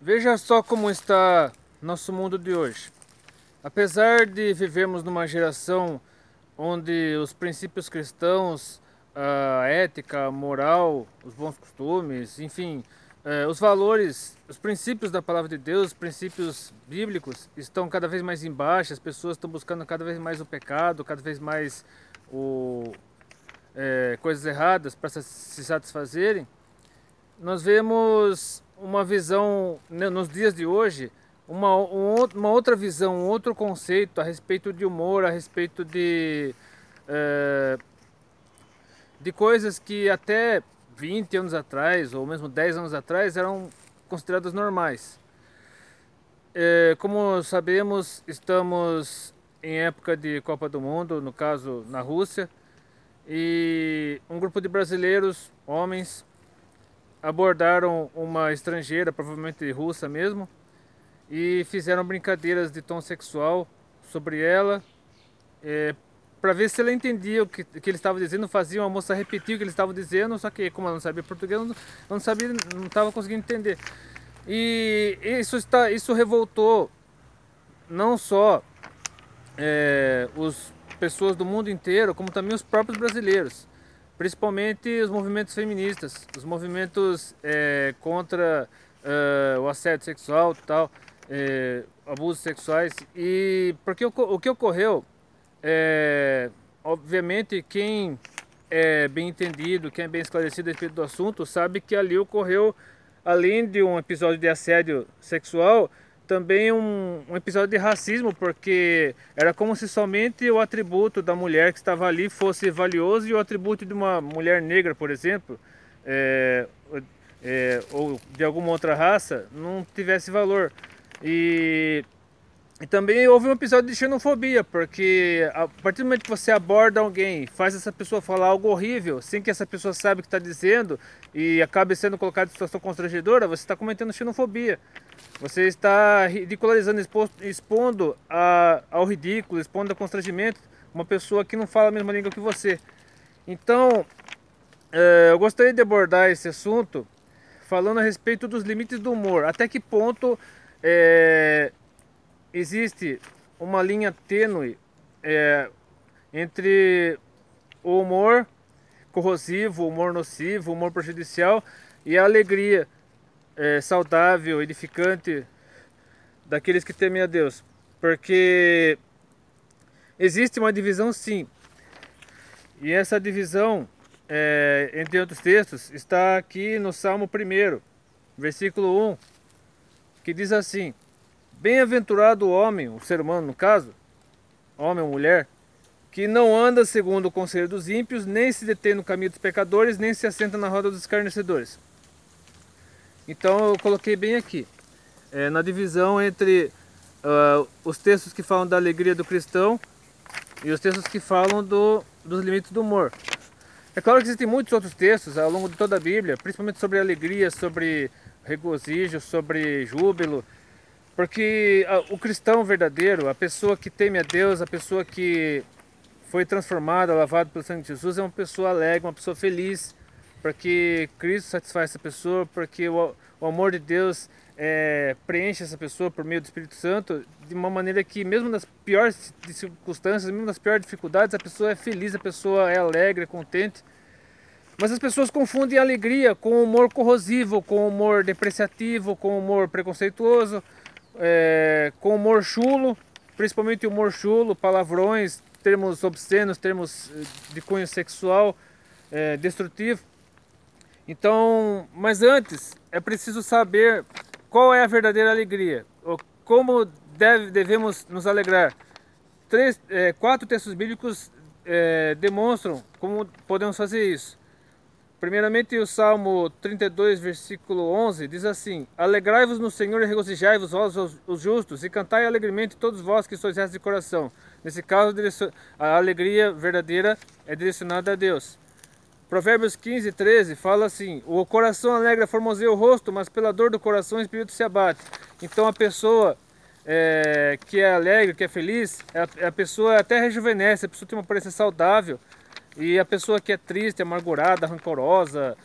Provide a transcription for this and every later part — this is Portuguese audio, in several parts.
Veja só como está nosso mundo de hoje. Apesar de vivermos numa geração onde os princípios cristãos, a ética, a moral, os bons costumes, enfim, os valores, os princípios da palavra de Deus, os princípios bíblicos estão cada vez mais embaixo, as pessoas estão buscando cada vez mais o pecado, cada vez mais coisas erradas para se satisfazerem. Nós vemos uma visão, né, nos dias de hoje, uma outra visão, um outro conceito a respeito de humor, a respeito de coisas que até 20 anos atrás, ou mesmo 10 anos atrás, eram consideradas normais. Como sabemos, estamos em época de Copa do Mundo, no caso na Rússia, e um grupo de brasileiros, homens, abordaram uma estrangeira, provavelmente russa mesmo, e fizeram brincadeiras de tom sexual sobre ela, para ver se ela entendia o que ele estava dizendo. Faziam a moça repetir o que ele estava dizendo, só que como ela não sabia português, não sabia, não estava conseguindo entender. E isso revoltou não só as pessoas do mundo inteiro, como também os próprios brasileiros. Principalmente os movimentos feministas, os movimentos contra o assédio sexual e tal, abusos sexuais. E porque o que ocorreu, obviamente quem é bem entendido, quem é bem esclarecido a respeito do assunto, sabe que ali ocorreu, além de um episódio de assédio sexual, também um episódio de racismo, porque era como se somente o atributo da mulher que estava ali fosse valioso e o atributo de uma mulher negra, por exemplo, ou de alguma outra raça, não tivesse valor. E também houve um episódio de xenofobia, porque a partir do momento que você aborda alguém, faz essa pessoa falar algo horrível, sem que essa pessoa saiba o que está dizendo, e acabe sendo colocado em situação constrangedora, você está cometendo xenofobia. Você está ridicularizando, expondo ao ridículo, expondo ao constrangimento uma pessoa que não fala a mesma língua que você. Então, eu gostaria de abordar esse assunto falando a respeito dos limites do humor. Até que ponto existe uma linha tênue entre o humor corrosivo, o humor nocivo, o humor prejudicial e a alegria saudável, edificante daqueles que temem a Deus. Porque existe uma divisão, sim, e essa divisão, entre outros textos, está aqui no Salmo 1, versículo 1, que diz assim: bem-aventurado o homem, o ser humano no caso, homem ou mulher, que não anda segundo o conselho dos ímpios, nem se detém no caminho dos pecadores, nem se assenta na roda dos escarnecedores. Então eu coloquei bem aqui, na divisão entre os textos que falam da alegria do cristão e os textos que falam dos limites do humor. É claro que existem muitos outros textos ao longo de toda a Bíblia, principalmente sobre alegria, sobre regozijo, sobre júbilo, porque o cristão verdadeiro, a pessoa que teme a Deus, a pessoa que foi transformada, lavada pelo sangue de Jesus, é uma pessoa alegre, uma pessoa feliz, porque Cristo satisfaz essa pessoa, porque o amor de Deus preenche essa pessoa por meio do Espírito Santo, de uma maneira que mesmo nas piores circunstâncias, mesmo nas piores dificuldades, a pessoa é feliz, a pessoa é alegre, é contente. Mas as pessoas confundem alegria com humor corrosivo, com humor depreciativo, com humor preconceituoso, com humor chulo, principalmente humor chulo, palavrões, termos obscenos, termos de cunho sexual, destrutivo. Então, mas antes é preciso saber qual é a verdadeira alegria, ou como devemos nos alegrar. 4 textos bíblicos demonstram como podemos fazer isso. Primeiramente, o Salmo 32, versículo 11, diz assim: alegrai-vos no Senhor e regozijai-vos vós os justos, e cantai alegremente todos vós que sois restos de coração. Nesse caso, a alegria verdadeira é direcionada a Deus. Provérbios 15, 13 fala assim: o coração alegra formoseia o rosto, mas pela dor do coração o espírito se abate. Então a pessoa que é alegre, que é feliz, a pessoa até rejuvenesce, a pessoa tem uma aparência saudável, E a pessoa que é triste, amargurada, rancorosa,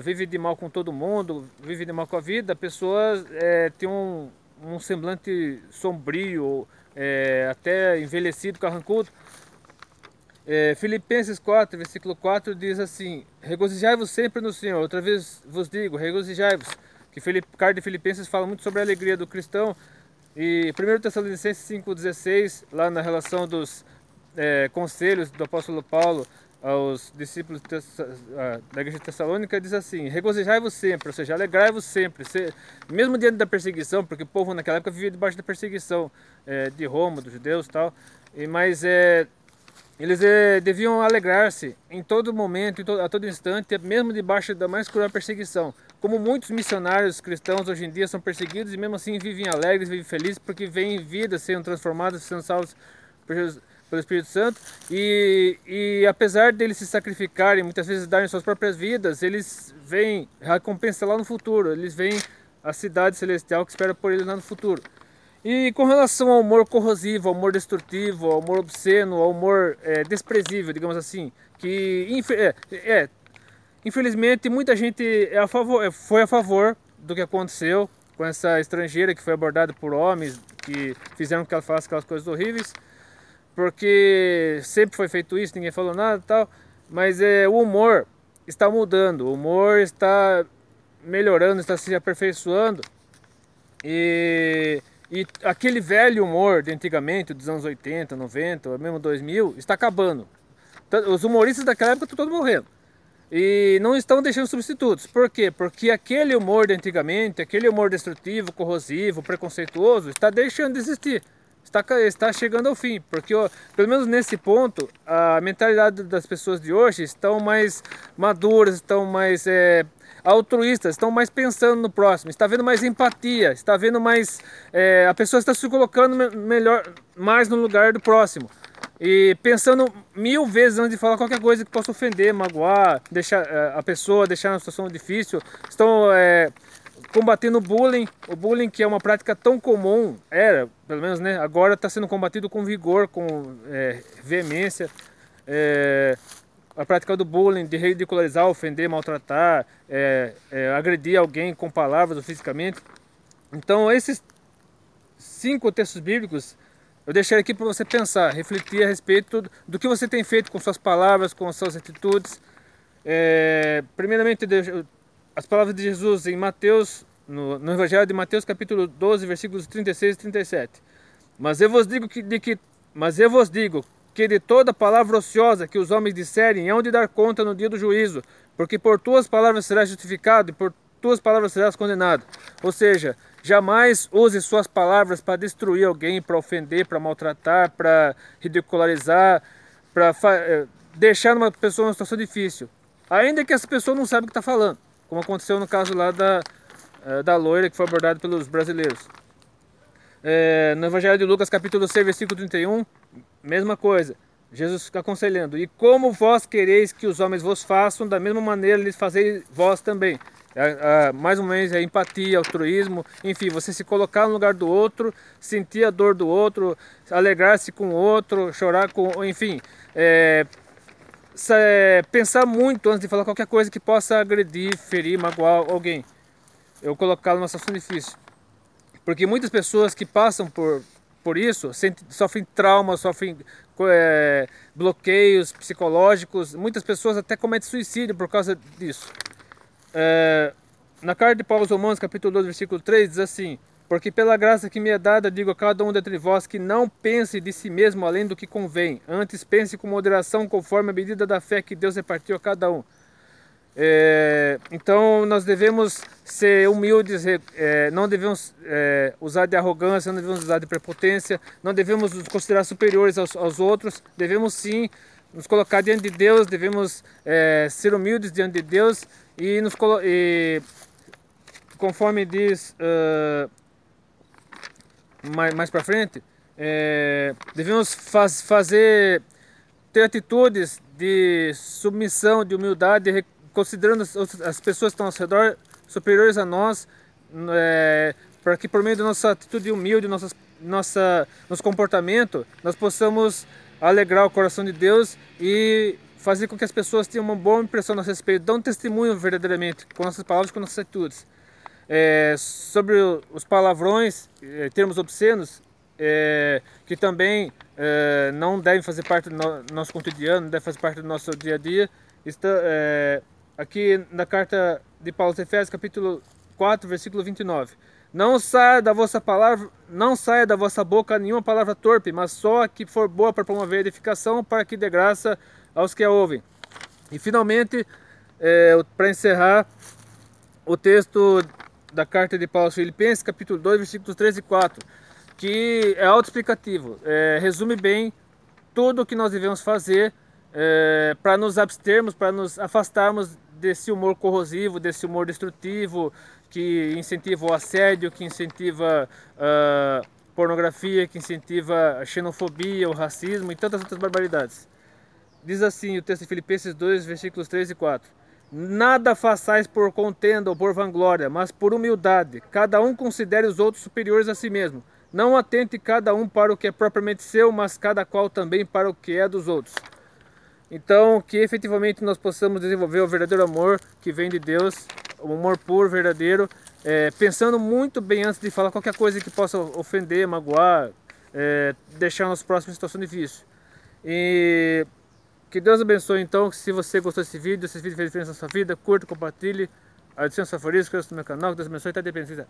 vive de mal com todo mundo, vive de mal com a vida, a pessoa tem um semblante sombrio, até envelhecido, carrancudo. Filipenses 4, versículo 4 diz assim: regozijai-vos sempre no Senhor. Outra vez vos digo, regozijai-vos. Que carta de Filipenses fala muito sobre a alegria do cristão. E 1 Tessalonicenses 5,16, lá na relação dos conselhos do apóstolo Paulo aos discípulos da igreja tessalônica, diz assim: regozijai-vos sempre, ou seja, alegrai-vos sempre, mesmo diante da perseguição, porque o povo naquela época vivia debaixo da perseguição de Roma, dos judeus e tal, mas eles deviam alegrar-se em todo momento, a todo instante, mesmo debaixo da mais cruel perseguição. Como muitos missionários cristãos hoje em dia são perseguidos e mesmo assim vivem alegres, vivem felizes, porque veem vidas sendo transformadas, sendo salvos pelo Espírito Santo. E apesar deles se sacrificarem, muitas vezes darem suas próprias vidas, eles veem recompensa lá no futuro, eles veem a cidade celestial que espera por eles lá no futuro. E com relação ao humor corrosivo, ao humor destrutivo, ao humor obsceno, ao humor desprezível, digamos assim, que infelizmente muita gente foi a favor do que aconteceu com essa estrangeira que foi abordada por homens que fizeram que ela falasse aquelas coisas horríveis, porque sempre foi feito isso, ninguém falou nada e tal, mas o humor está mudando, o humor está melhorando, está se aperfeiçoando, e aquele velho humor de antigamente, dos anos 80, 90, mesmo 2000, está acabando. Os humoristas daquela época estão todos morrendo. E não estão deixando substitutos. Por quê? Porque aquele humor de antigamente, aquele humor destrutivo, corrosivo, preconceituoso, está deixando de existir. Está chegando ao fim. Porque, pelo menos nesse ponto, a mentalidade das pessoas de hoje estão mais maduras, estão mais altruístas, estão mais pensando no próximo, está havendo mais empatia, está havendo mais... a pessoa está se colocando mais no lugar do próximo. E pensando 1000 vezes antes de falar qualquer coisa que possa ofender, magoar, deixar a pessoa, deixar uma situação difícil. Estão combatendo o bullying que é uma prática tão comum, pelo menos, né? Agora está sendo combatido com vigor, com veemência. A prática do bullying, de ridicularizar, ofender, maltratar, agredir alguém com palavras ou fisicamente. Então esses 5 textos bíblicos eu deixei aqui para você pensar, refletir a respeito do que você tem feito com suas palavras, com suas atitudes. Primeiramente, as palavras de Jesus em Mateus, no Evangelho de Mateus, capítulo 12, versículos 36 e 37. Mas eu vos digo que de toda palavra ociosa que os homens disserem, hão de dar conta no dia do juízo, porque por tuas palavras serás justificado e por tuas palavras serás condenado. Ou seja, jamais use suas palavras para destruir alguém, para ofender, para maltratar, para ridicularizar, para deixar uma pessoa numa situação difícil. Ainda que essa pessoa não saiba o que está falando, como aconteceu no caso lá da loira que foi abordada pelos brasileiros. No Evangelho de Lucas, capítulo 6, versículo 31, mesma coisa. Jesus fica aconselhando: e como vós quereis que os homens vos façam, da mesma maneira lhes fazeis vós também. Mais uma vez, empatia, altruísmo, enfim, você se colocar no lugar do outro, sentir a dor do outro, alegrar-se com o outro, chorar enfim, pensar muito antes de falar qualquer coisa que possa agredir, ferir, magoar alguém, eu colocá-lo numa situação difícil. Porque muitas pessoas que passam por isso sofrem traumas, sofrem bloqueios psicológicos, muitas pessoas até cometem suicídio por causa disso. Na carta de Paulo aos Romanos, capítulo 12, versículo 3, diz assim: porque pela graça que me é dada, digo a cada um dentre vós que não pense de si mesmo além do que convém, antes pense com moderação conforme a medida da fé que Deus repartiu a cada um. Então nós devemos ser humildes, não devemos usar de arrogância, não devemos usar de prepotência, não devemos nos considerar superiores aos outros, devemos sim nos colocar diante de Deus, devemos ser humildes diante de Deus e conforme diz mais para frente, devemos ter atitudes de submissão, de humildade, considerando as pessoas que estão ao nosso redor superiores a nós, para que por meio da nossa atitude humilde, nosso comportamento, nós possamos alegrar o coração de Deus e fazer com que as pessoas tenham uma boa impressão a nosso respeito, dão um testemunho verdadeiramente com nossas palavras e com nossas atitudes. Sobre os palavrões, termos obscenos, que também não devem fazer parte do nosso cotidiano, não devem fazer parte do nosso dia a dia. Aqui na carta de Paulo aos Efésios, capítulo 4, versículo 29. Não saia da vossa boca nenhuma palavra torpe, mas só a que for boa para promover a edificação, para que dê graça aos que a ouvem. E finalmente, para encerrar, o texto da carta de Paulo aos Filipenses, capítulo 2, versículos 3 e 4, que é autoexplicativo, resume bem tudo o que nós devemos fazer para nos abstermos, para nos afastarmos desse humor corrosivo, desse humor destrutivo, que incentiva o assédio, que incentiva a pornografia, que incentiva a xenofobia, o racismo e tantas outras barbaridades. Diz assim o texto de Filipenses 2, versículos 3 e 4. Nada façais por contenda ou por vanglória, mas por humildade. Cada um considere os outros superiores a si mesmo. Não atente cada um para o que é propriamente seu, mas cada qual também para o que é dos outros. Então, que efetivamente nós possamos desenvolver o verdadeiro amor que vem de Deus, o amor puro, verdadeiro, pensando muito bem antes de falar qualquer coisa que possa ofender, magoar, deixar nos próximos em situação difícil. E que Deus abençoe então. Se você gostou desse vídeo, se esse vídeo fez diferença na sua vida, curta, compartilhe, adicione seus favoritos, inscreva-se no meu canal, que Deus abençoe e até dependência.